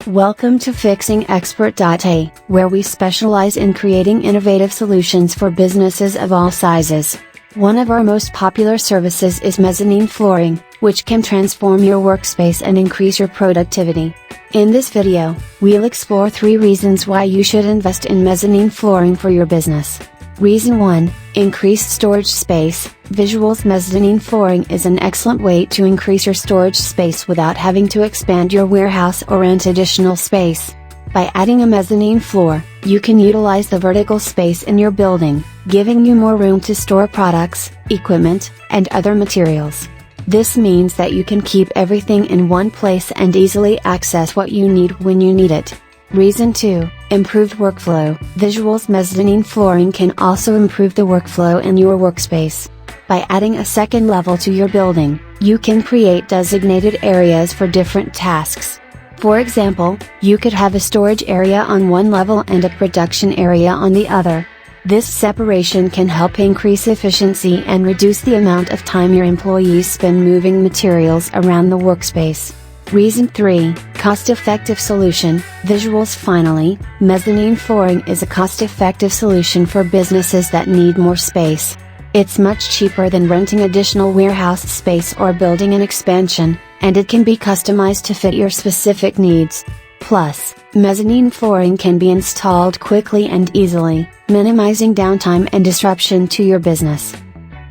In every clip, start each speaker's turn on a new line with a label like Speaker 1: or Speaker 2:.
Speaker 1: Welcome to FixingExpert.a, where we specialize in creating innovative solutions for businesses of all sizes. One of our most popular services is mezzanine flooring, which can transform your workspace and increase your productivity. In this video, we'll explore 3 reasons why you should invest in mezzanine flooring for your business. Reason 1, increased storage space. Visuals Mezzanine flooring is an excellent way to increase your storage space without having to expand your warehouse or rent additional space. By adding a mezzanine floor, you can utilize the vertical space in your building, giving you more room to store products, equipment, and other materials. This means that you can keep everything in one place and easily access what you need when you need it. Reason 2, improved workflow. Visuals Mezzanine flooring can also improve the workflow in your workspace. By adding a second level to your building, you can create designated areas for different tasks. For example, you could have a storage area on one level and a production area on the other. This separation can help increase efficiency and reduce the amount of time your employees spend moving materials around the workspace. Reason 3, cost-effective solution. Visuals Finally, mezzanine flooring is a cost-effective solution for businesses that need more space. It's much cheaper than renting additional warehouse space or building an expansion, and it can be customized to fit your specific needs. Plus, mezzanine flooring can be installed quickly and easily, minimizing downtime and disruption to your business.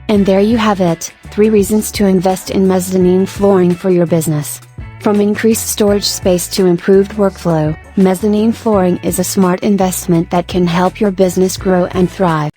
Speaker 1: And there you have it, 3 reasons to invest in mezzanine flooring for your business. From increased storage space to improved workflow, mezzanine flooring is a smart investment that can help your business grow and thrive.